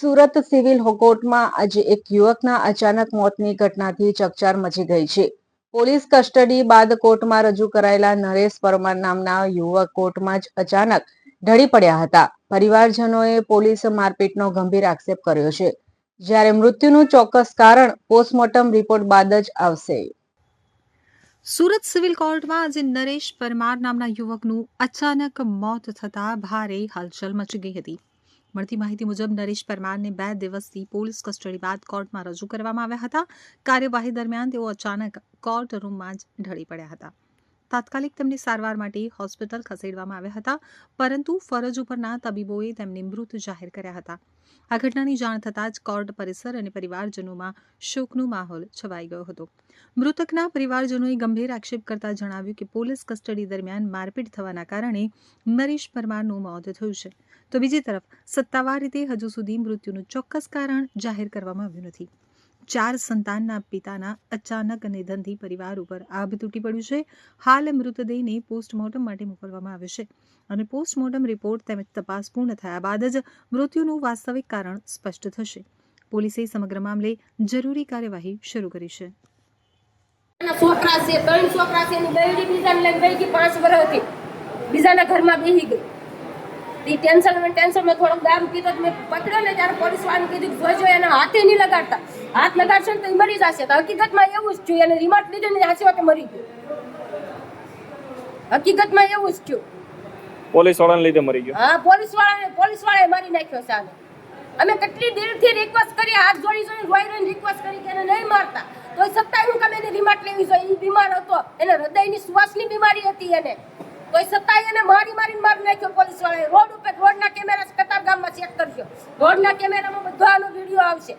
Surat civil કોર્ટમાં આજે એક યુવકના અચાનક મોતની ઘટનાથી ચકચાર મચી ગઈ છે. પોલીસ કસ્ટડી બાદ કોર્ટમાં રજૂ કરાયેલા નરેશ પરમાર નામના યુવક કોર્ટમાં જ અચાનક ઢળી પડ્યા હતા. પરિવારજનોએ પોલીસ મારપીટનો ગંભીર આક્ષેપ કર્યો છે, જ્યારે મૃત્યુનું ચોક્કસ કારણ પોસ્ટમોર્ટમ રિપોર્ટ બાદ જ આવશે. સુરત સિવિલ કોર્ટમાં આજે નરેશ પરમાર નામના યુવકનું અચાનક મોત થતાં ભારે હલચલ મચી ગઈ હતી. મળતી માહિતી મુજબ નરેશ પરમારને 2 દિવસથી પોલીસ કસ્ટડી બાદ કોર્ટમાં રજૂ કરવામાં આવ્યા હતા. કાર્યવાહી દરમિયાન તેઓ અચાનક કોર્ટ રૂમમાં જ ઢળી પડ્યા હતા. તાત્કાલિક તેમને સારવાર માટે હોસ્પિટલ ખસેડવામાં આવ્યા હતા, પરંતુ ફરજ ઉપરના તબીબોએ તેમને મૃત જાહેર કર્યા હતા. આ ઘટનાની જાણ થતાં જ કોર્ટ પરિસર અને પરિવારજનોમાં શોકનો માહોલ છવાઈ ગયો હતો. મૃતકના પરિવારજનોએ ગંભીર આક્ષેપ કરતા જણાવ્યું કે પોલીસ કસ્ટડી દરમિયાન મારપીટ થવાના કારણે નરેશ પરમારનું મોત થયું છે. તો બીજી તરફ સત્તાવાર રીતે હજુ સુધી મૃત્યુનું ચોક્કસ કારણ જાહેર કરવામાં આવ્યું નથી. 4 સંતાનના પિતાના અચાનક નિધનથી પરિવાર ઉપર આભ તૂટી પડ્યું છે. હાલ મૃતદેહને પોસ્ટમોર્ટમ માટે મોકલવામાં આવ્યો છે અને પોસ્ટમોર્ટમ રિપોર્ટ તેમજ તપાસ પૂર્ણ થયા બાદ જ મૃત્યુનું વાસ્તવિક કારણ સ્પષ્ટ થશે. પોલીસે સમગ્ર મામલે જરૂરી કાર્યવાહી શરૂ કરી છે. છોકરા છે, 3 છોકરા છે, એની બૈરી બીજાને લઈને ગઈ ગઈ 5 વર્ષથી બીજાના ઘરમાં બેસી ગઈ. એ ટેન્શનમાં થોડોક દારૂ પીતો મેં પકડ્યો ને ત્યારે પોલીસ વાળાને કીધું કે જોજો એને હાથે નહીં લગાડતા, હાથ લગાડશે ને તો એ મરી જશે. તો હકીકતમાં એવું જ થયું, એને રિમોટ લીધું ને હાચી વાત મરી ગયું. હકીકતમાં એવું જ થયું. પોલીસ વાળાને લીધે મરી ગયો. હા, પોલીસ વાળાએ મારી નાખ્યો છે આને. અમે કેટલી દિલથી રિક્વેસ્ટ કરી, હાથ જોડી રોઈને રિક્વેસ્ટ કરી કે એને નહીં મારતા, તો છતાંય હું કમે એની રિમોટ લેવી જોઈએ. એ બીમાર હતો, એને હૃદયની શ્વાસની બીમારી હતી એને, તો છતાંય એને મારી નાખ્યો પોલીસ વાળાએ. રોડના કેમેરા કતારગામમાં ચેક કરજો, રોડના કેમેરામાં બધો આનો વિડીયો આવશે.